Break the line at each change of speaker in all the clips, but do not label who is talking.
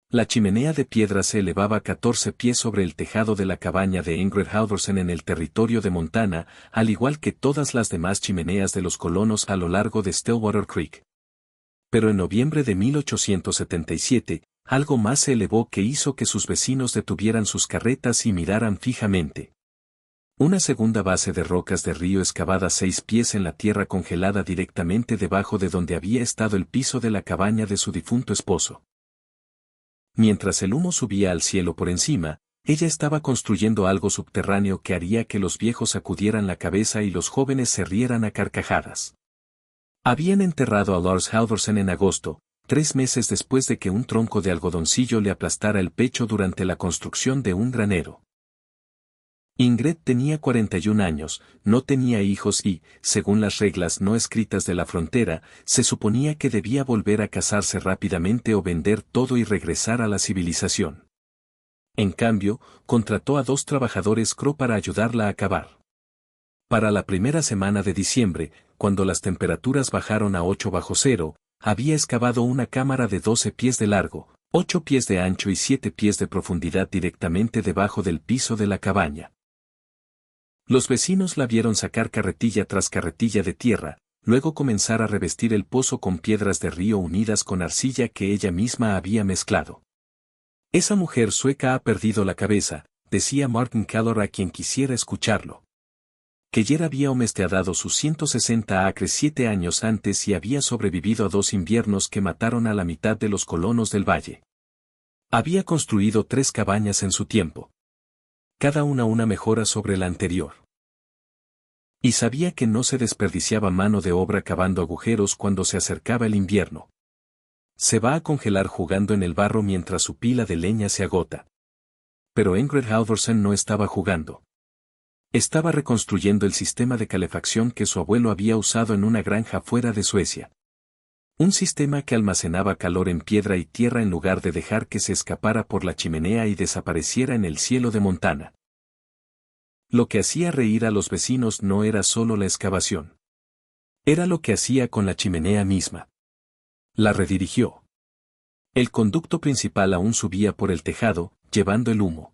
La chimenea de piedra se elevaba 14 pies sobre el tejado de la cabaña de Ingrid Halvorsen en el territorio de Montana, al igual que todas las demás chimeneas de los colonos a lo largo de Stillwater Creek. Pero en noviembre de 1877, algo más se elevó que hizo que sus vecinos detuvieran sus carretas y miraran fijamente. Una segunda base de rocas de río excavada 6 pies en la tierra congelada directamente debajo de donde había estado el piso de la cabaña de su difunto esposo. Mientras el humo subía al cielo por encima, ella estaba construyendo algo subterráneo que haría que los viejos sacudieran la cabeza y los jóvenes se rieran a carcajadas. Habían enterrado a Lars Halvorsen en agosto, 3 meses después de que un tronco de algodoncillo le aplastara el pecho durante la construcción de un granero. Ingrid tenía 41 años, no tenía hijos y, según las reglas no escritas de la frontera, se suponía que debía volver a casarse rápidamente o vender todo y regresar a la civilización. En cambio, contrató a 2 trabajadores Crow para ayudarla a cavar. Para la primera semana de diciembre, cuando las temperaturas bajaron a 8 bajo cero, había excavado una cámara de 12 pies de largo, 8 pies de ancho y 7 pies de profundidad directamente debajo del piso de la cabaña. Los vecinos la vieron sacar carretilla tras carretilla de tierra, luego comenzar a revestir el pozo con piedras de río unidas con arcilla que ella misma había mezclado. Esa mujer sueca ha perdido la cabeza, decía Martin Kellor a quien quisiera escucharlo. Keller había homesteadado sus 160 acres 7 años antes y había sobrevivido a 2 inviernos que mataron a la mitad de los colonos del valle. Había construido 3 cabañas en su tiempo. Cada una mejora sobre la anterior. Y sabía que no se desperdiciaba mano de obra cavando agujeros cuando se acercaba el invierno. Se va a congelar jugando en el barro mientras su pila de leña se agota. Pero Ingrid Halvorsen no estaba jugando. Estaba reconstruyendo el sistema de calefacción que su abuelo había usado en una granja fuera de Suecia. Un sistema que almacenaba calor en piedra y tierra en lugar de dejar que se escapara por la chimenea y desapareciera en el cielo de Montana. Lo que hacía reír a los vecinos no era solo la excavación. Era lo que hacía con la chimenea misma. La redirigió. El conducto principal aún subía por el tejado, llevando el humo.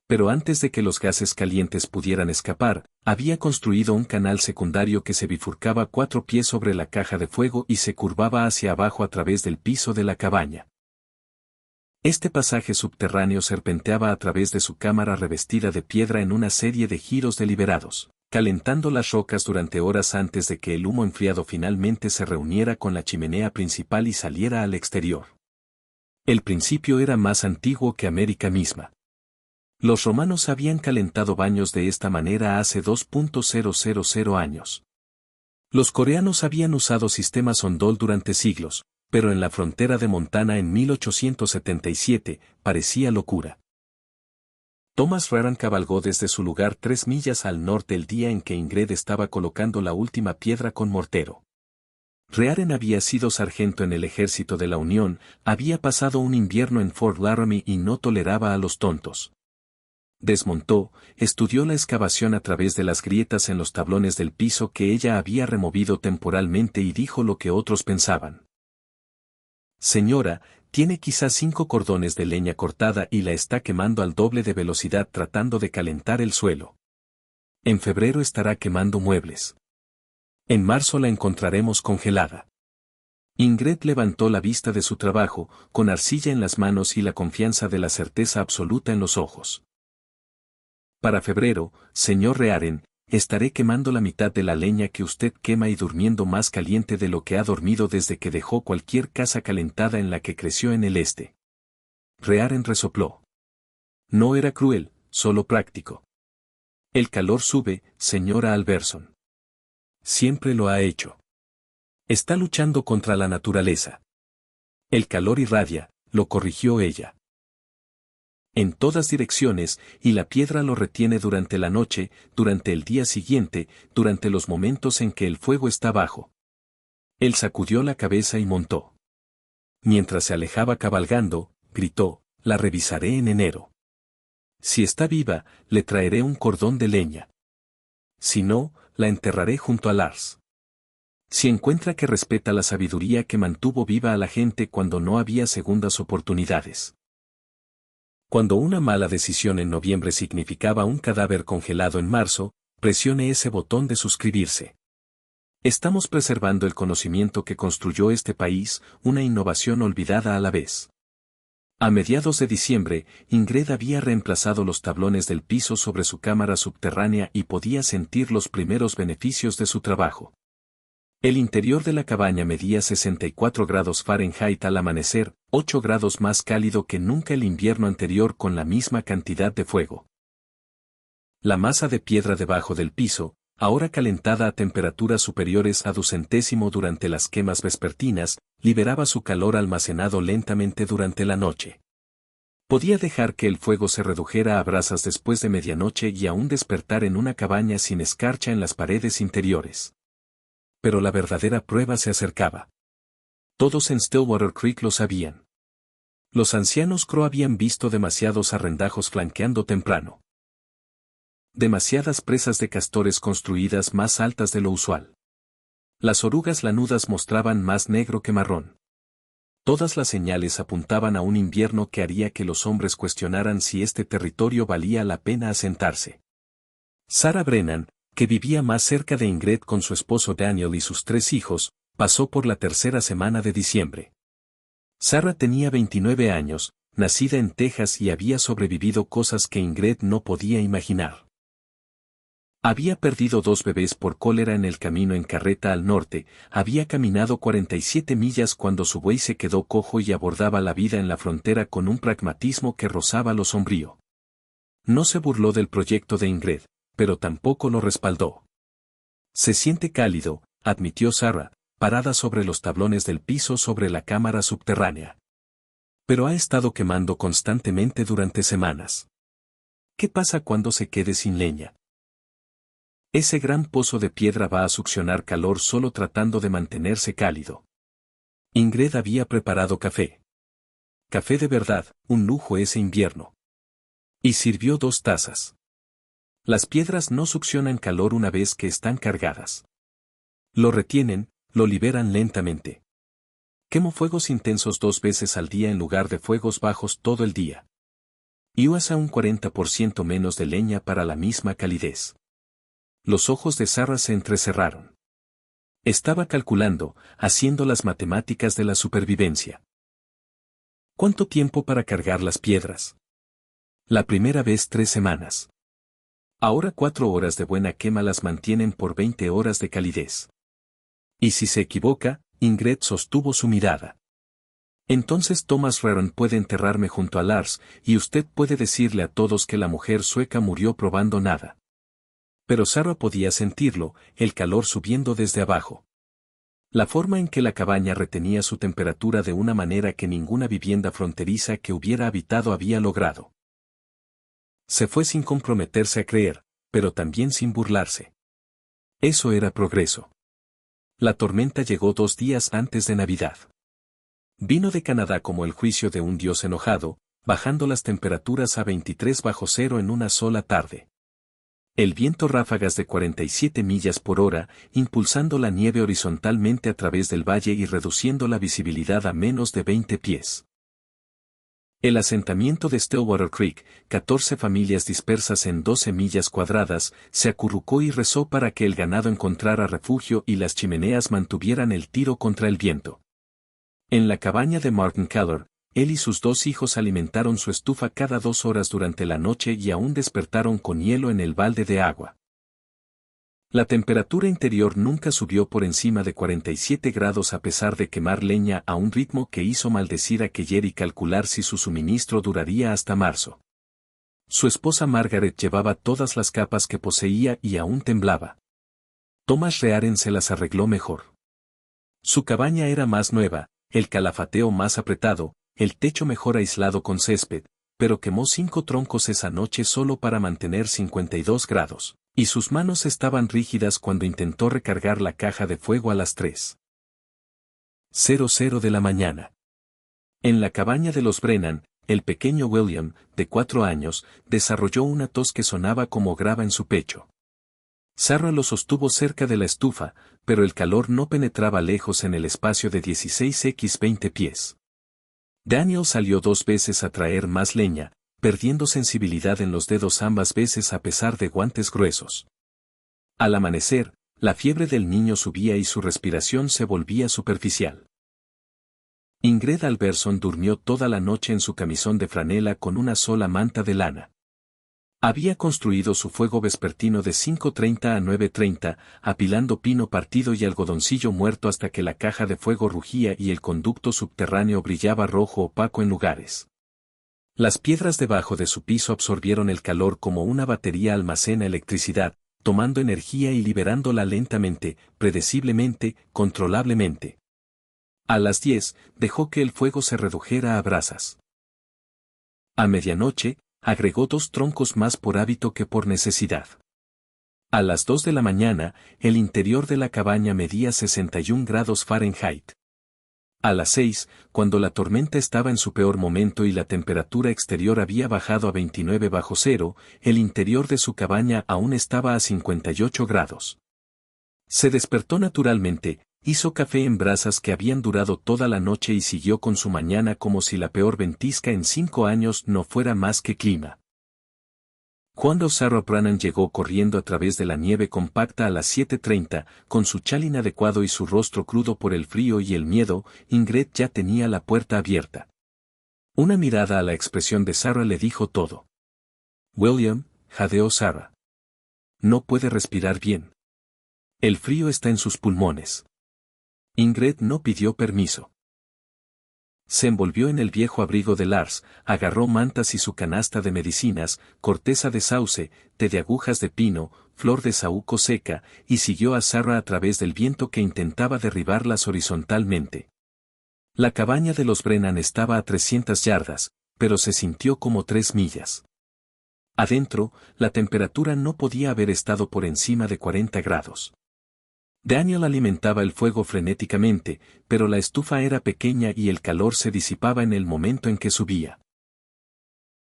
Pero antes de que los gases calientes pudieran escapar, había construido un canal secundario que se bifurcaba 4 pies sobre la caja de fuego y se curvaba hacia abajo a través del piso de la cabaña. Este pasaje subterráneo serpenteaba a través de su cámara revestida de piedra en una serie de giros deliberados, calentando las rocas durante horas antes de que el humo enfriado finalmente se reuniera con la chimenea principal y saliera al exterior. El principio era más antiguo que América misma. Los romanos habían calentado baños de esta manera hace 2.000 años. Los coreanos habían usado sistemas Ondol durante siglos, pero en la frontera de Montana en 1877, parecía locura. Thomas Rearan cabalgó desde su lugar 3 millas al norte el día en que Ingrid estaba colocando la última piedra con mortero. Rearan había sido sargento en el ejército de la Unión, había pasado un invierno en Fort Laramie y no toleraba a los tontos. Desmontó, estudió la excavación a través de las grietas en los tablones del piso que ella había removido temporalmente y dijo lo que otros pensaban. Señora, tiene quizás 5 cordones de leña cortada y la está quemando al doble de velocidad tratando de calentar el suelo. En febrero estará quemando muebles. En marzo la encontraremos congelada. Ingrid levantó la vista de su trabajo, con arcilla en las manos y la confianza de la certeza absoluta en los ojos. Para febrero, señor Rearan, estaré quemando la mitad de la leña que usted quema y durmiendo más caliente de lo que ha dormido desde que dejó cualquier casa calentada en la que creció en el este. Rearan resopló. No era cruel, solo práctico. El calor sube, señora Alberson. Siempre lo ha hecho. Está luchando contra la naturaleza. El calor irradia, lo corrigió ella. En todas direcciones, y la piedra lo retiene durante la noche, durante el día siguiente, durante los momentos en que el fuego está bajo. Él sacudió la cabeza y montó. Mientras se alejaba cabalgando, gritó, la revisaré en enero. Si está viva, le traeré un cordón de leña. Si no, la enterraré junto a Lars. Si encuentra que respeta la sabiduría que mantuvo viva a la gente cuando no había segundas oportunidades. Cuando una mala decisión en noviembre significaba un cadáver congelado en marzo, presione ese botón de suscribirse. Estamos preservando el conocimiento que construyó este país, una innovación olvidada a la vez. A mediados de diciembre, Ingrid había reemplazado los tablones del piso sobre su cámara subterránea y podía sentir los primeros beneficios de su trabajo. El interior de la cabaña medía 64 grados Fahrenheit al amanecer, 8 grados más cálido que nunca el invierno anterior con la misma cantidad de fuego. La masa de piedra debajo del piso, ahora calentada a temperaturas superiores a 200 durante las quemas vespertinas, liberaba su calor almacenado lentamente durante la noche. Podía dejar que el fuego se redujera a brasas después de medianoche y aún despertar en una cabaña sin escarcha en las paredes interiores. Pero la verdadera prueba se acercaba. Todos en Stillwater Creek lo sabían. Los ancianos Crow habían visto demasiados arrendajos flanqueando temprano. Demasiadas presas de castores construidas más altas de lo usual. Las orugas lanudas mostraban más negro que marrón. Todas las señales apuntaban a un invierno que haría que los hombres cuestionaran si este territorio valía la pena asentarse. Sarah Brennan, que vivía más cerca de Ingrid con su esposo Daniel y sus 3 hijos, pasó por la tercera semana de diciembre. Sarah tenía 29 años, nacida en Texas y había sobrevivido cosas que Ingrid no podía imaginar. Había perdido 2 bebés por cólera en el camino en carreta al norte, había caminado 47 millas cuando su buey se quedó cojo y abordaba la vida en la frontera con un pragmatismo que rozaba lo sombrío. No se burló del proyecto de Ingrid, pero tampoco lo respaldó. Se siente cálido, admitió Sarah, parada sobre los tablones del piso sobre la cámara subterránea. Pero ha estado quemando constantemente durante semanas. ¿Qué pasa cuando se quede sin leña? Ese gran pozo de piedra va a succionar calor solo tratando de mantenerse cálido. Ingrid había preparado café. Café de verdad, un lujo ese invierno. Y sirvió 2 tazas. Las piedras no succionan calor una vez que están cargadas. Lo retienen, lo liberan lentamente. Quemo fuegos intensos 2 veces al día en lugar de fuegos bajos todo el día. Y usa un 40% menos de leña para la misma calidez. Los ojos de Sarah se entrecerraron. Estaba calculando, haciendo las matemáticas de la supervivencia. ¿Cuánto tiempo para cargar las piedras? La primera vez 3 semanas. Ahora 4 horas de buena quema las mantienen por 20 horas de calidez. Y si se equivoca, Ingrid sostuvo su mirada. Entonces Thomas Reron puede enterrarme junto a Lars, y usted puede decirle a todos que la mujer sueca murió probando nada. Pero Sarah podía sentirlo, el calor subiendo desde abajo. La forma en que la cabaña retenía su temperatura de una manera que ninguna vivienda fronteriza que hubiera habitado había logrado. Se fue sin comprometerse a creer, pero también sin burlarse. Eso era progreso. La tormenta llegó 2 días antes de Navidad. Vino de Canadá como el juicio de un dios enojado, bajando las temperaturas a 23 bajo cero en una sola tarde. El viento ráfagas de 47 millas por hora, impulsando la nieve horizontalmente a través del valle y reduciendo la visibilidad a menos de 20 pies. El asentamiento de Stillwater Creek, 14 familias dispersas en 12 millas cuadradas, se acurrucó y rezó para que el ganado encontrara refugio y las chimeneas mantuvieran el tiro contra el viento. En la cabaña de Martin Keller, él y sus 2 hijos alimentaron su estufa cada 2 horas durante la noche y aún despertaron con hielo en el balde de agua. La temperatura interior nunca subió por encima de 47 grados a pesar de quemar leña a un ritmo que hizo maldecir a Keller y calcular si su suministro duraría hasta marzo. Su esposa Margaret llevaba todas las capas que poseía y aún temblaba. Thomas Rearen se las arregló mejor. Su cabaña era más nueva, el calafateo más apretado, el techo mejor aislado con césped, pero quemó 5 troncos esa noche solo para mantener 52 grados, y sus manos estaban rígidas cuando intentó recargar la caja de fuego a las 3:00 de la mañana. En la cabaña de los Brennan, el pequeño William, de 4 años, desarrolló una tos que sonaba como grava en su pecho. Sarah lo sostuvo cerca de la estufa, pero el calor no penetraba lejos en el espacio de 16x20 pies. Daniel salió 2 veces a traer más leña, perdiendo sensibilidad en los dedos ambas veces a pesar de guantes gruesos. Al amanecer, la fiebre del niño subía y su respiración se volvía superficial. Ingrid Alberson durmió toda la noche en su camisón de franela con una sola manta de lana. Había construido su fuego vespertino de 5:30 a 9:30, apilando pino partido y algodoncillo muerto hasta que la caja de fuego rugía y el conducto subterráneo brillaba rojo opaco en lugares. Las piedras debajo de su piso absorbieron el calor como una batería almacena electricidad, tomando energía y liberándola lentamente, predeciblemente, controlablemente. A las 10, dejó que el fuego se redujera a brasas. A medianoche, agregó 2 troncos más por hábito que por necesidad. A las 2 de la mañana, el interior de la cabaña medía 61 grados Fahrenheit. A las 6, cuando la tormenta estaba en su peor momento y la temperatura exterior había bajado a 29 bajo cero, el interior de su cabaña aún estaba a 58 grados. Se despertó naturalmente, hizo café en brasas que habían durado toda la noche y siguió con su mañana como si la peor ventisca en 5 años no fuera más que clima. Cuando Sarah Brannan llegó corriendo a través de la nieve compacta a las 7:30, con su chal inadecuado y su rostro crudo por el frío y el miedo, Ingrid ya tenía la puerta abierta. Una mirada a la expresión de Sarah le dijo todo. William, jadeó Sarah. No puede respirar bien. El frío está en sus pulmones. Ingrid no pidió permiso. Se envolvió en el viejo abrigo de Lars, agarró mantas y su canasta de medicinas, corteza de sauce, té de agujas de pino, flor de saúco seca, y siguió a Sarah a través del viento que intentaba derribarlas horizontalmente. La cabaña de los Brennan estaba a 300 yardas, pero se sintió como 3 millas. Adentro, la temperatura no podía haber estado por encima de 40 grados. Daniel alimentaba el fuego frenéticamente, pero la estufa era pequeña y el calor se disipaba en el momento en que subía.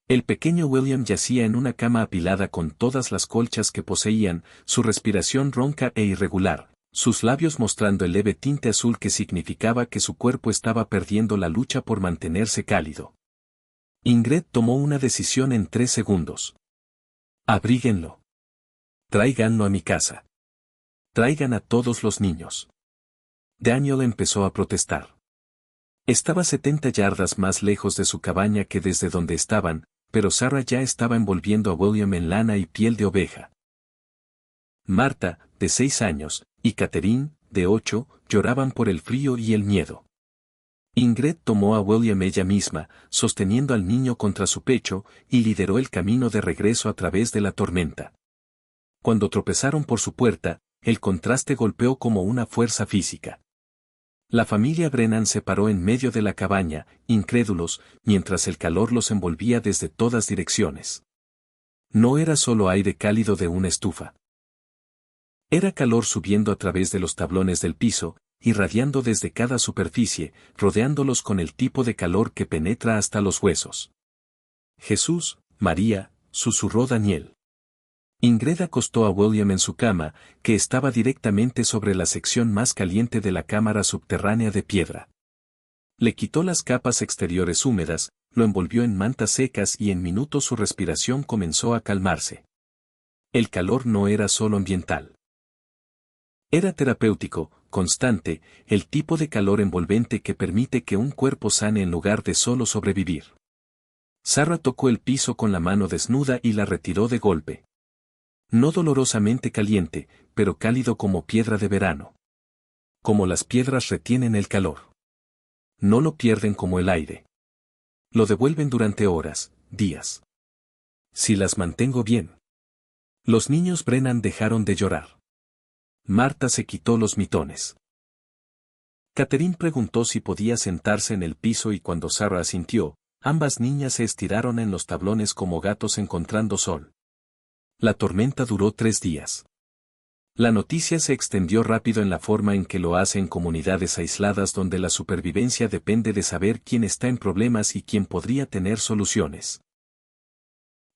El pequeño William yacía en una cama apilada con todas las colchas que poseían, su respiración ronca e irregular, sus labios mostrando el leve tinte azul que significaba que su cuerpo estaba perdiendo la lucha por mantenerse cálido. Ingrid tomó una decisión en 3 segundos. Abríguenlo. Tráiganlo a mi casa. Traigan a todos los niños. Daniel empezó a protestar. Estaba 70 yardas más lejos de su cabaña que desde donde estaban, pero Sarah ya estaba envolviendo a William en lana y piel de oveja. Marta, de 6 años, y Catherine, de 8, lloraban por el frío y el miedo. Ingrid tomó a William ella misma, sosteniendo al niño contra su pecho, y lideró el camino de regreso a través de la tormenta. Cuando tropezaron por su puerta, el contraste golpeó como una fuerza física. La familia Brennan se paró en medio de la cabaña, incrédulos, mientras el calor los envolvía desde todas direcciones. No era solo aire cálido de una estufa. Era calor subiendo a través de los tablones del piso, irradiando desde cada superficie, rodeándolos con el tipo de calor que penetra hasta los huesos. Jesús, María, susurró Daniel. Ingrid acostó a William en su cama, que estaba directamente sobre la sección más caliente de la cámara subterránea de piedra. Le quitó las capas exteriores húmedas, lo envolvió en mantas secas y en minutos su respiración comenzó a calmarse. El calor no era solo ambiental. Era terapéutico, constante, el tipo de calor envolvente que permite que un cuerpo sane en lugar de solo sobrevivir. Sarah tocó el piso con la mano desnuda y la retiró de golpe. No dolorosamente caliente, pero cálido como piedra de verano. Como las piedras retienen el calor. No lo pierden como el aire. Lo devuelven durante horas, días. Si las mantengo bien. Los niños Brennan dejaron de llorar. Marta se quitó los mitones. Catherine preguntó si podía sentarse en el piso y cuando Sarah asintió, ambas niñas se estiraron en los tablones como gatos encontrando sol. La tormenta duró 3 días. La noticia se extendió rápido en la forma en que lo hace en comunidades aisladas donde la supervivencia depende de saber quién está en problemas y quién podría tener soluciones.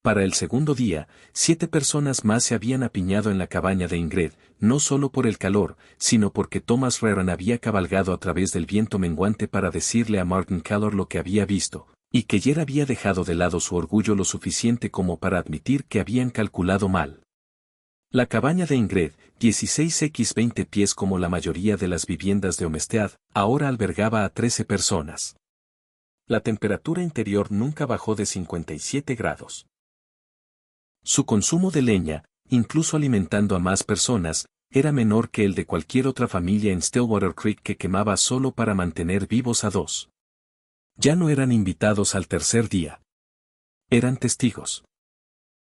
Para el segundo día, 7 personas más se habían apiñado en la cabaña de Ingrid, no solo por el calor, sino porque Thomas Reran había cabalgado a través del viento menguante para decirle a Martin Calor lo que había visto, y que Jer había dejado de lado su orgullo lo suficiente como para admitir que habían calculado mal. La cabaña de Ingrid, 16x20 pies como la mayoría de las viviendas de Homestead, ahora albergaba a 13 personas. La temperatura interior nunca bajó de 57 grados. Su consumo de leña, incluso alimentando a más personas, era menor que el de cualquier otra familia en Stillwater Creek que quemaba solo para mantener vivos a 2. Ya no eran invitados al tercer día. Eran testigos.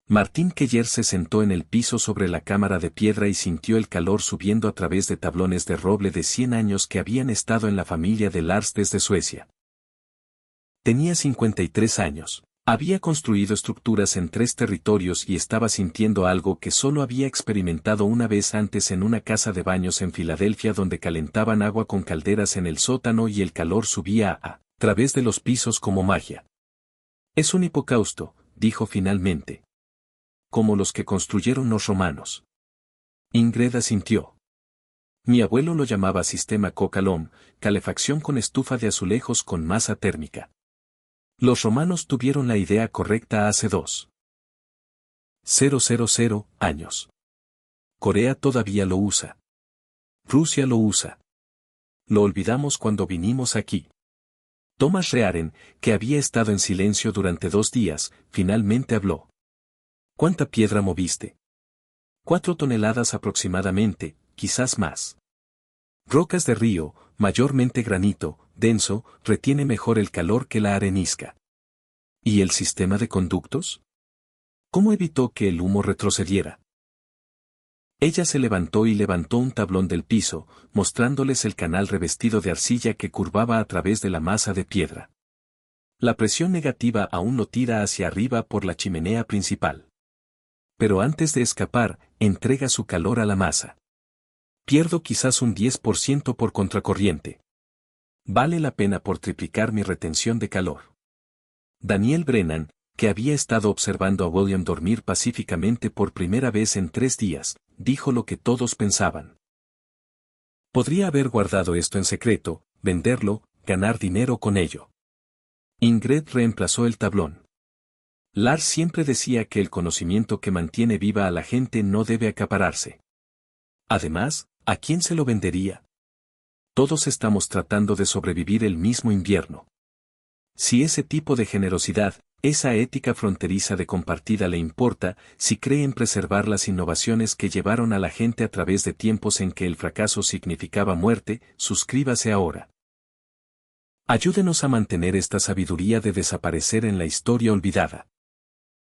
Martín Keller se sentó en el piso sobre la cámara de piedra y sintió el calor subiendo a través de tablones de roble de 100 años que habían estado en la familia de Lars desde Suecia. Tenía 53 años. Había construido estructuras en 3 territorios y estaba sintiendo algo que solo había experimentado una vez antes en una casa de baños en Filadelfia donde calentaban agua con calderas en el sótano y el calor subía a través de los pisos como magia. Es un hipocausto, dijo finalmente. Como los que construyeron los romanos. Ingrid asintió. Mi abuelo lo llamaba sistema Coca-Cola, calefacción con estufa de azulejos con masa térmica. Los romanos tuvieron la idea correcta hace 2.000 años. Corea todavía lo usa. Rusia lo usa. Lo olvidamos cuando vinimos aquí. Thomas Rearen, que había estado en silencio durante 2 días, finalmente habló. ¿Cuánta piedra moviste? 4 toneladas aproximadamente, quizás más. Rocas de río, mayormente granito, denso, retiene mejor el calor que la arenisca. ¿Y el sistema de conductos? ¿Cómo evitó que el humo retrocediera? Ella se levantó y levantó un tablón del piso, mostrándoles el canal revestido de arcilla que curvaba a través de la masa de piedra. La presión negativa aún lo tira hacia arriba por la chimenea principal. Pero antes de escapar, entrega su calor a la masa. Pierdo quizás un 10% por contracorriente. Vale la pena por triplicar mi retención de calor. Daniel Brennan, que había estado observando a William dormir pacíficamente por primera vez en 3 días, dijo lo que todos pensaban. Podría haber guardado esto en secreto, venderlo, ganar dinero con ello. Ingrid reemplazó el tablón. Lars siempre decía que el conocimiento que mantiene viva a la gente no debe acapararse. Además, ¿a quién se lo vendería? Todos estamos tratando de sobrevivir el mismo invierno. Si ese tipo de generosidad, esa ética fronteriza de compartida le importa, si cree en preservar las innovaciones que llevaron a la gente a través de tiempos en que el fracaso significaba muerte, suscríbase ahora. Ayúdenos a mantener esta sabiduría de desaparecer en la historia olvidada.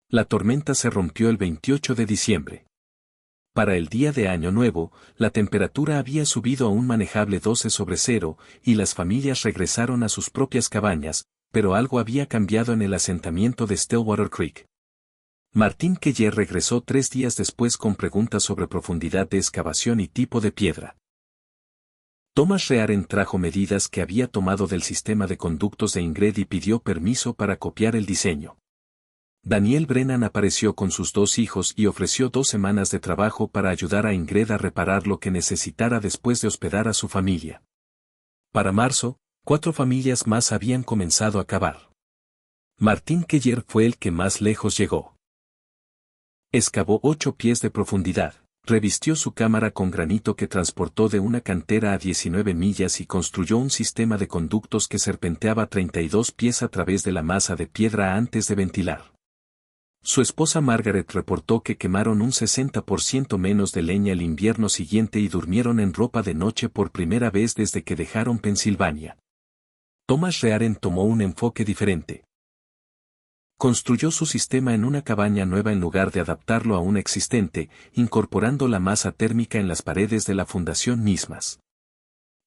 La tormenta se rompió el 28 de diciembre. Para el día de Año Nuevo, la temperatura había subido a un manejable 12/0, y las familias regresaron a sus propias cabañas, pero algo había cambiado en el asentamiento de Stillwater Creek. Martín Keller regresó 3 días después con preguntas sobre profundidad de excavación y tipo de piedra. Thomas Rearen trajo medidas que había tomado del sistema de conductos de Ingrid y pidió permiso para copiar el diseño. Daniel Brennan apareció con sus 2 hijos y ofreció 2 semanas de trabajo para ayudar a Ingrid a reparar lo que necesitara después de hospedar a su familia. Para marzo, 4 familias más habían comenzado a cavar. Martín Keller fue el que más lejos llegó. Excavó 8 pies de profundidad, revistió su cámara con granito que transportó de una cantera a 19 millas y construyó un sistema de conductos que serpenteaba 32 pies a través de la masa de piedra antes de ventilar. Su esposa Margaret reportó que quemaron un 60% menos de leña el invierno siguiente y durmieron en ropa de noche por primera vez desde que dejaron Pensilvania. Thomas Rearen tomó un enfoque diferente. Construyó su sistema en una cabaña nueva en lugar de adaptarlo a una existente, incorporando la masa térmica en las paredes de la fundación mismas.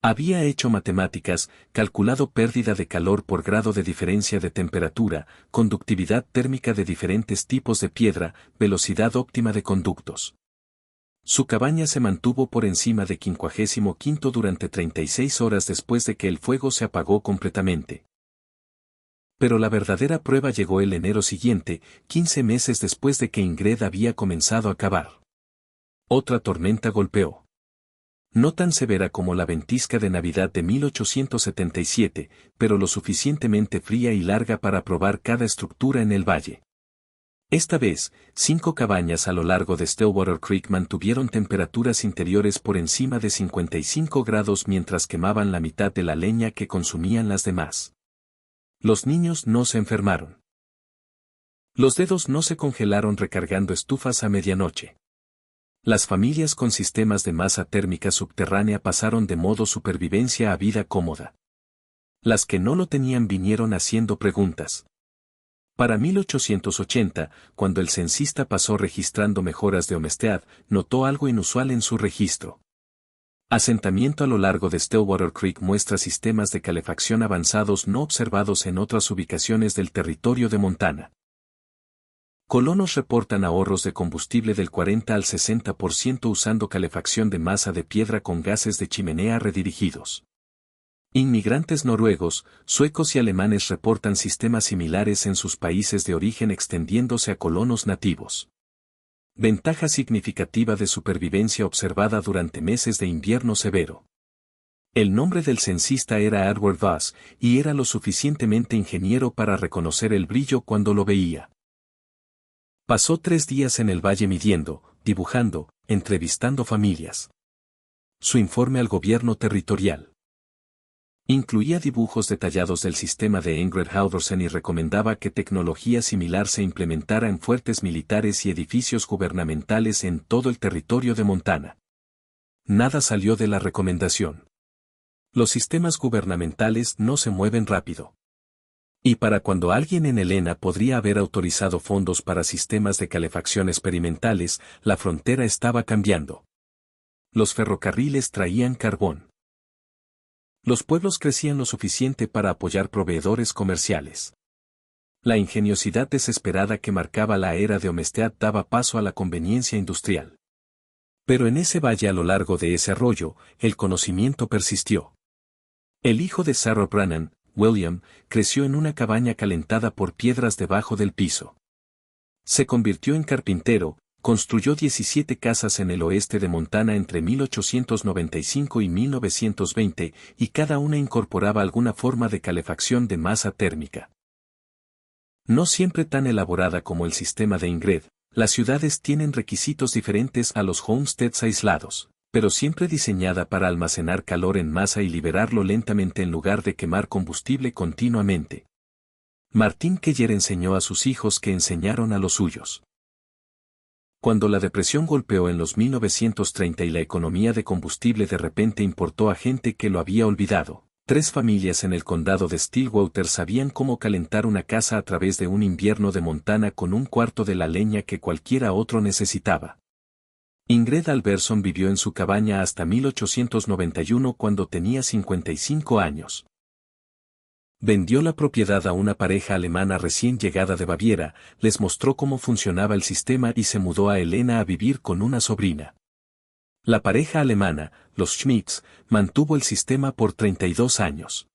Había hecho matemáticas, calculado pérdida de calor por grado de diferencia de temperatura, conductividad térmica de diferentes tipos de piedra, velocidad óptima de conductos. Su cabaña se mantuvo por encima de 55 durante 36 horas después de que el fuego se apagó completamente. Pero la verdadera prueba llegó el enero siguiente, 15 meses después de que Ingrid había comenzado a cavar. Otra tormenta golpeó. No tan severa como la ventisca de Navidad de 1877, pero lo suficientemente fría y larga para probar cada estructura en el valle. Esta vez, 5 cabañas a lo largo de Stillwater Creek mantuvieron temperaturas interiores por encima de 55 grados mientras quemaban la mitad de la leña que consumían las demás. Los niños no se enfermaron. Los dedos no se congelaron recargando estufas a medianoche. Las familias con sistemas de masa térmica subterránea pasaron de modo supervivencia a vida cómoda. Las que no lo tenían vinieron haciendo preguntas. Para 1880, cuando el censista pasó registrando mejoras de Homestead, notó algo inusual en su registro. Asentamiento a lo largo de Stillwater Creek muestra sistemas de calefacción avanzados no observados en otras ubicaciones del territorio de Montana. Colonos reportan ahorros de combustible del 40 al 60% usando calefacción de masa de piedra con gases de chimenea redirigidos. Inmigrantes noruegos, suecos y alemanes reportan sistemas similares en sus países de origen extendiéndose a colonos nativos. Ventaja significativa de supervivencia observada durante meses de invierno severo. El nombre del censista era Edward Voss, y era lo suficientemente ingeniero para reconocer el brillo cuando lo veía. Pasó 3 días en el valle midiendo, dibujando, entrevistando familias. Su informe al gobierno territorial incluía dibujos detallados del sistema de Ingrid Halvorsen y recomendaba que tecnología similar se implementara en fuertes militares y edificios gubernamentales en todo el territorio de Montana. Nada salió de la recomendación. Los sistemas gubernamentales no se mueven rápido. Y para cuando alguien en Helena podría haber autorizado fondos para sistemas de calefacción experimentales, la frontera estaba cambiando. Los ferrocarriles traían carbón. Los pueblos crecían lo suficiente para apoyar proveedores comerciales. La ingeniosidad desesperada que marcaba la era de Homestead daba paso a la conveniencia industrial. Pero en ese valle a lo largo de ese arroyo, el conocimiento persistió. El hijo de Sarah Brannan, William, creció en una cabaña calentada por piedras debajo del piso. Se convirtió en carpintero, construyó 17 casas en el oeste de Montana entre 1895 y 1920, y cada una incorporaba alguna forma de calefacción de masa térmica. No siempre tan elaborada como el sistema de Ingrid, las ciudades tienen requisitos diferentes a los homesteads aislados, pero siempre diseñada para almacenar calor en masa y liberarlo lentamente en lugar de quemar combustible continuamente. Martin Keller enseñó a sus hijos que enseñaron a los suyos. Cuando la depresión golpeó en los 1930 y la economía de combustible de repente importó a gente que lo había olvidado, 3 familias en el condado de Stillwater sabían cómo calentar una casa a través de un invierno de Montana con un cuarto de la leña que cualquiera otro necesitaba. Ingrid Halvorsen vivió en su cabaña hasta 1891 cuando tenía 55 años. Vendió la propiedad a una pareja alemana recién llegada de Baviera, les mostró cómo funcionaba el sistema y se mudó a Helena a vivir con una sobrina. La pareja alemana, los Schmitz, mantuvo el sistema por 32 años.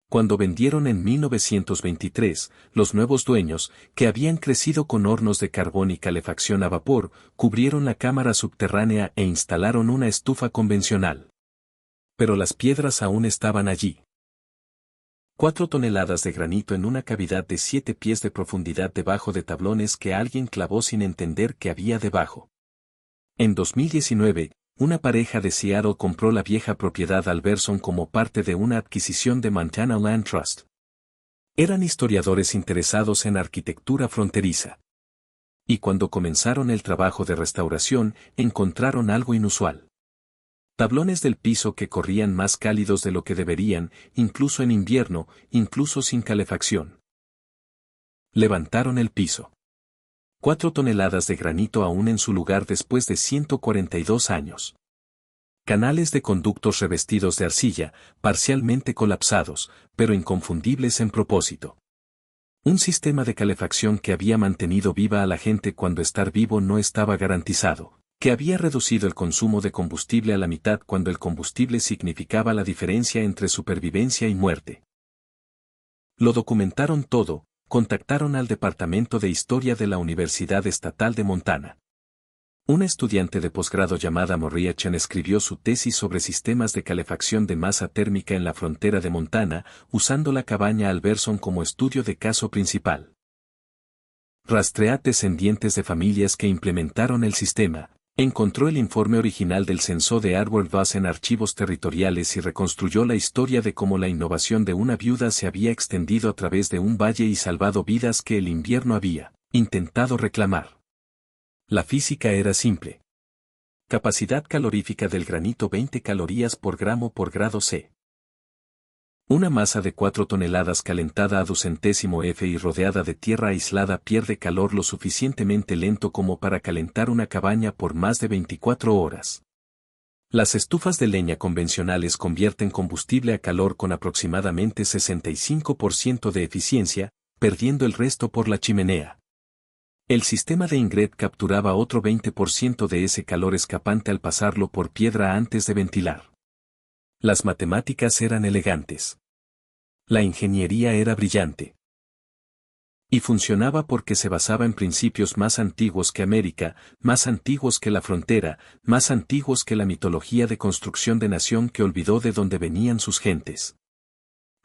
Cuando vendieron en 1923, los nuevos dueños, que habían crecido con hornos de carbón y calefacción a vapor, cubrieron la cámara subterránea e instalaron una estufa convencional. Pero las piedras aún estaban allí. 4 toneladas de granito en una cavidad de 7 pies de profundidad debajo de tablones que alguien clavó sin entender que había debajo. En 2019, una pareja de Seattle compró la vieja propiedad Halvorsen como parte de una adquisición de Montana Land Trust. Eran historiadores interesados en arquitectura fronteriza. Y cuando comenzaron el trabajo de restauración, encontraron algo inusual. Tablones del piso que corrían más cálidos de lo que deberían, incluso en invierno, incluso sin calefacción. Levantaron el piso. 4 toneladas de granito aún en su lugar después de 142 años. Canales de conductos revestidos de arcilla, parcialmente colapsados, pero inconfundibles en propósito. Un sistema de calefacción que había mantenido viva a la gente cuando estar vivo no estaba garantizado, que había reducido el consumo de combustible a la mitad cuando el combustible significaba la diferencia entre supervivencia y muerte. Lo documentaron todo, contactaron al Departamento de Historia de la Universidad Estatal de Montana. Una estudiante de posgrado llamada Maria Chen escribió su tesis sobre sistemas de calefacción de masa térmica en la frontera de Montana, usando la cabaña Alberson como estudio de caso principal. Rastread descendientes de familias que implementaron el sistema. Encontró el informe original del censo de Arbor Bus en archivos territoriales y reconstruyó la historia de cómo la innovación de una viuda se había extendido a través de un valle y salvado vidas que el invierno había intentado reclamar. La física era simple. Capacidad calorífica del granito 20 calorías por gramo por grado C. Una masa de 4 toneladas calentada a 200 F y rodeada de tierra aislada pierde calor lo suficientemente lento como para calentar una cabaña por más de 24 horas. Las estufas de leña convencionales convierten combustible a calor con aproximadamente 65% de eficiencia, perdiendo el resto por la chimenea. El sistema de Ingrid capturaba otro 20% de ese calor escapante al pasarlo por piedra antes de ventilar. Las matemáticas eran elegantes. La ingeniería era brillante. Y funcionaba porque se basaba en principios más antiguos que América, más antiguos que la frontera, más antiguos que la mitología de construcción de nación que olvidó de dónde venían sus gentes.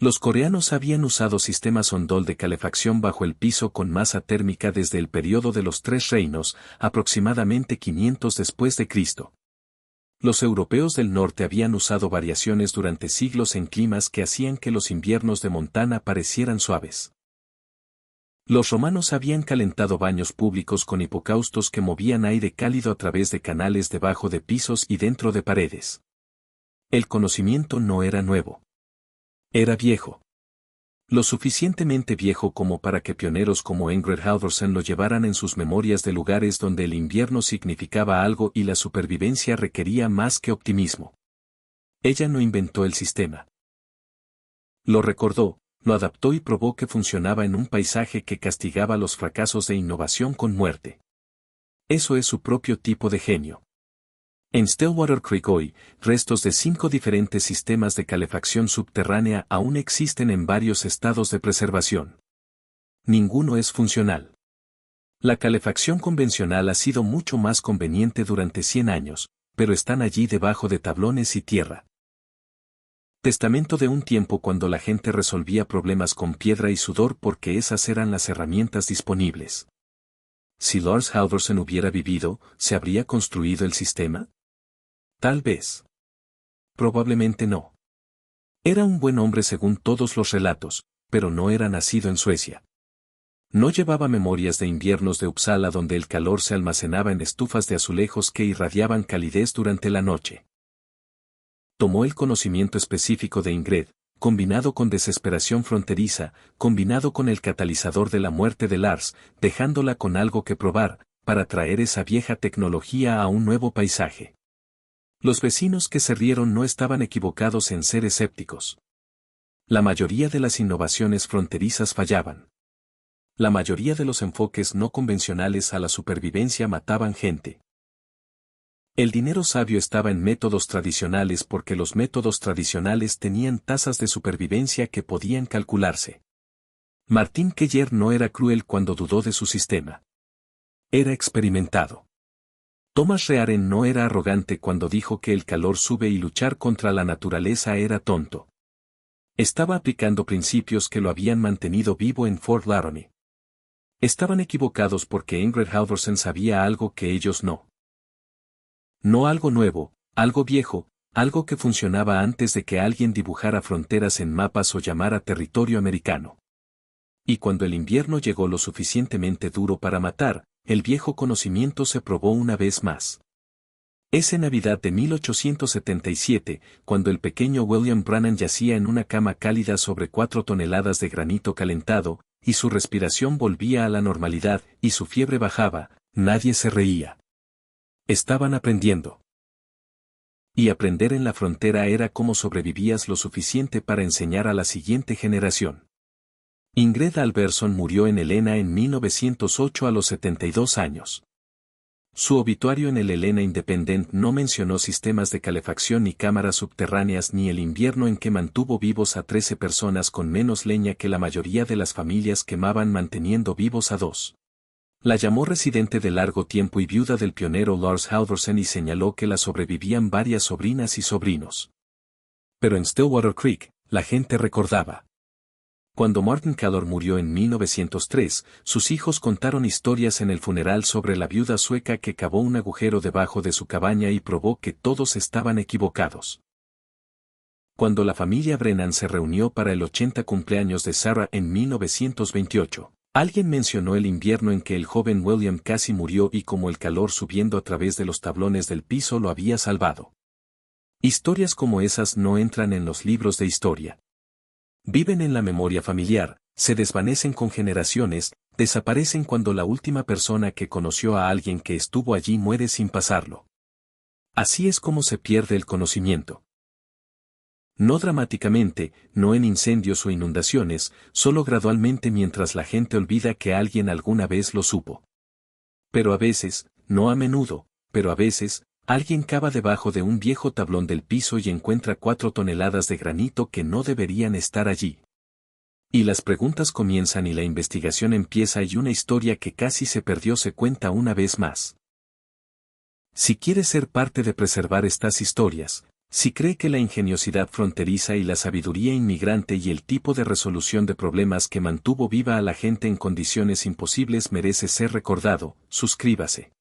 Los coreanos habían usado sistemas Ondol de calefacción bajo el piso con masa térmica desde el periodo de los Tres Reinos, aproximadamente 500 después de Cristo. Los europeos del norte habían usado variaciones durante siglos en climas que hacían que los inviernos de Montana parecieran suaves. Los romanos habían calentado baños públicos con hipocaustos que movían aire cálido a través de canales debajo de pisos y dentro de paredes. El conocimiento no era nuevo. Era viejo. Lo suficientemente viejo como para que pioneros como Ingrid Halvorsen lo llevaran en sus memorias de lugares donde el invierno significaba algo y la supervivencia requería más que optimismo. Ella no inventó el sistema. Lo recordó, lo adaptó y probó que funcionaba en un paisaje que castigaba los fracasos de innovación con muerte. Eso es su propio tipo de genio. En Stillwater Creek hoy, restos de 5 diferentes sistemas de calefacción subterránea aún existen en varios estados de preservación. Ninguno es funcional. La calefacción convencional ha sido mucho más conveniente durante 100 años, pero están allí debajo de tablones y tierra. Testamento de un tiempo cuando la gente resolvía problemas con piedra y sudor porque esas eran las herramientas disponibles. Si Lars Halvorsen hubiera vivido, ¿se habría construido el sistema? Tal vez. Probablemente no. Era un buen hombre según todos los relatos, pero no era nacido en Suecia. No llevaba memorias de inviernos de Uppsala donde el calor se almacenaba en estufas de azulejos que irradiaban calidez durante la noche. Tomó el conocimiento específico de Ingrid, combinado con desesperación fronteriza, combinado con el catalizador de la muerte de Lars, dejándola con algo que probar, para traer esa vieja tecnología a un nuevo paisaje. Los vecinos que se rieron no estaban equivocados en ser escépticos. La mayoría de las innovaciones fronterizas fallaban. La mayoría de los enfoques no convencionales a la supervivencia mataban gente. El dinero sabio estaba en métodos tradicionales porque los métodos tradicionales tenían tasas de supervivencia que podían calcularse. Martin Keller no era cruel cuando dudó de su sistema. Era experimentado. Thomas Rearen no era arrogante cuando dijo que el calor sube y luchar contra la naturaleza era tonto. Estaba aplicando principios que lo habían mantenido vivo en Fort Laramie. Estaban equivocados porque Ingrid Halvorsen sabía algo que ellos no. No algo nuevo, algo viejo, algo que funcionaba antes de que alguien dibujara fronteras en mapas o llamara territorio americano. Y cuando el invierno llegó lo suficientemente duro para matar, el viejo conocimiento se probó una vez más. Es en Navidad de 1877, cuando el pequeño William Brannan yacía en una cama cálida sobre 4 toneladas de granito calentado, y su respiración volvía a la normalidad, y su fiebre bajaba, nadie se reía. Estaban aprendiendo. Y aprender en la frontera era cómo sobrevivías lo suficiente para enseñar a la siguiente generación. Ingrid Alberson murió en Helena en 1908 a los 72 años. Su obituario en el Helena Independent no mencionó sistemas de calefacción ni cámaras subterráneas ni el invierno en que mantuvo vivos a 13 personas con menos leña que la mayoría de las familias quemaban manteniendo vivos a 2. La llamó residente de largo tiempo y viuda del pionero Lars Halvorsen y señaló que la sobrevivían varias sobrinas y sobrinos. Pero en Stillwater Creek, la gente recordaba. Cuando Martin Kellor murió en 1903, sus hijos contaron historias en el funeral sobre la viuda sueca que cavó un agujero debajo de su cabaña y probó que todos estaban equivocados. Cuando la familia Brennan se reunió para el 80 cumpleaños de Sarah en 1928, alguien mencionó el invierno en que el joven William casi murió y cómo el calor subiendo a través de los tablones del piso lo había salvado. Historias como esas no entran en los libros de historia. Viven en la memoria familiar, se desvanecen con generaciones, desaparecen cuando la última persona que conoció a alguien que estuvo allí muere sin pasarlo. Así es como se pierde el conocimiento. No dramáticamente, no en incendios o inundaciones, solo gradualmente mientras la gente olvida que alguien alguna vez lo supo. Pero a veces, no a menudo, pero a veces, alguien cava debajo de un viejo tablón del piso y encuentra 4 toneladas de granito que no deberían estar allí. Y las preguntas comienzan y la investigación empieza y una historia que casi se perdió se cuenta una vez más. Si quiere ser parte de preservar estas historias, si cree que la ingeniosidad fronteriza y la sabiduría inmigrante y el tipo de resolución de problemas que mantuvo viva a la gente en condiciones imposibles merece ser recordado, suscríbase.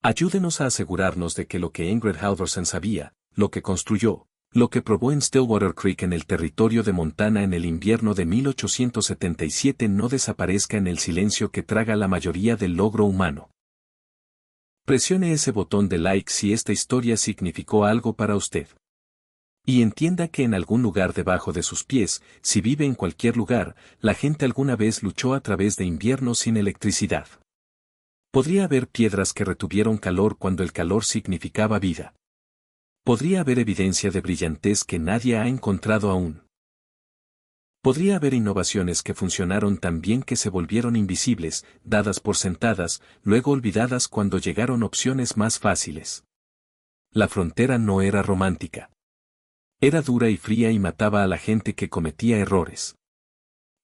Ayúdenos a asegurarnos de que lo que Ingrid Halvorsen sabía, lo que construyó, lo que probó en Stillwater Creek en el territorio de Montana en el invierno de 1877 no desaparezca en el silencio que traga la mayoría del logro humano. Presione ese botón de like si esta historia significó algo para usted. Y entienda que en algún lugar debajo de sus pies, si vive en cualquier lugar, la gente alguna vez luchó a través de inviernos sin electricidad. Podría haber piedras que retuvieron calor cuando el calor significaba vida. Podría haber evidencia de brillantez que nadie ha encontrado aún. Podría haber innovaciones que funcionaron tan bien que se volvieron invisibles, dadas por sentadas, luego olvidadas cuando llegaron opciones más fáciles. La frontera no era romántica. Era dura y fría y mataba a la gente que cometía errores.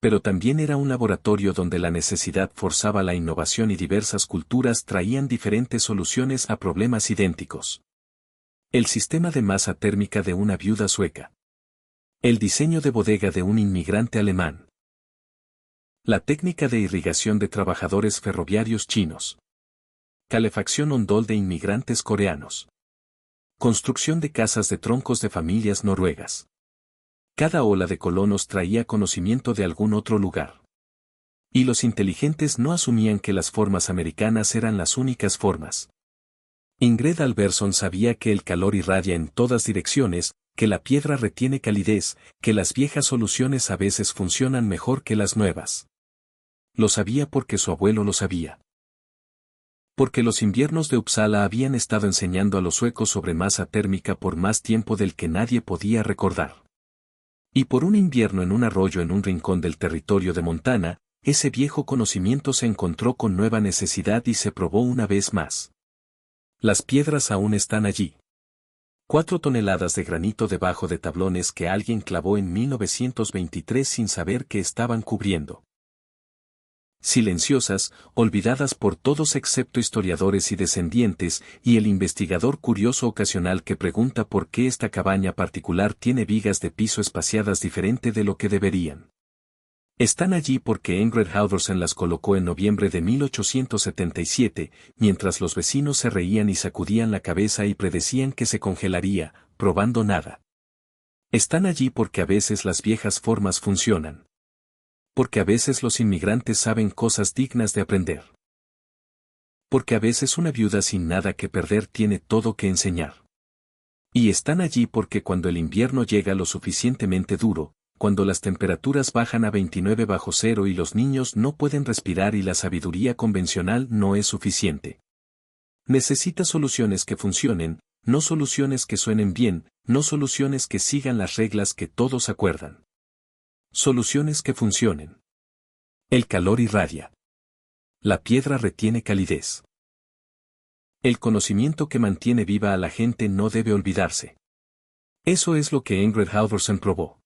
Pero también era un laboratorio donde la necesidad forzaba la innovación y diversas culturas traían diferentes soluciones a problemas idénticos. El sistema de masa térmica de una viuda sueca. El diseño de bodega de un inmigrante alemán. La técnica de irrigación de trabajadores ferroviarios chinos. Calefacción ondol de inmigrantes coreanos. Construcción de casas de troncos de familias noruegas. Cada ola de colonos traía conocimiento de algún otro lugar. Y los inteligentes no asumían que las formas americanas eran las únicas formas. Ingrid Halvorsen sabía que el calor irradia en todas direcciones, que la piedra retiene calidez, que las viejas soluciones a veces funcionan mejor que las nuevas. Lo sabía porque su abuelo lo sabía. Porque los inviernos de Uppsala habían estado enseñando a los suecos sobre masa térmica por más tiempo del que nadie podía recordar. Y por un invierno en un arroyo en un rincón del territorio de Montana, ese viejo conocimiento se encontró con nueva necesidad y se probó una vez más. Las piedras aún están allí. 4 toneladas de granito debajo de tablones que alguien clavó en 1923 sin saber que estaban cubriendo. Silenciosas, olvidadas por todos excepto historiadores y descendientes, y el investigador curioso ocasional que pregunta por qué esta cabaña particular tiene vigas de piso espaciadas diferente de lo que deberían. Están allí porque Ingrid Halvorsen las colocó en noviembre de 1877, mientras los vecinos se reían y sacudían la cabeza y predecían que se congelaría, probando nada. Están allí porque a veces las viejas formas funcionan. Porque a veces los inmigrantes saben cosas dignas de aprender. Porque a veces una viuda sin nada que perder tiene todo que enseñar. Y están allí porque cuando el invierno llega lo suficientemente duro, cuando las temperaturas bajan a 29 bajo cero y los niños no pueden respirar y la sabiduría convencional no es suficiente. Necesita soluciones que funcionen, no soluciones que suenen bien, no soluciones que sigan las reglas que todos acuerdan. Soluciones que funcionen. El calor irradia. La piedra retiene calidez. El conocimiento que mantiene viva a la gente no debe olvidarse. Eso es lo que Ingrid Halvorsen probó.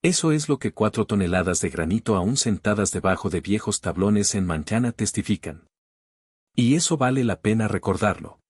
Eso es lo que 4 toneladas de granito aún sentadas debajo de viejos tablones en Montana testifican. Y eso vale la pena recordarlo.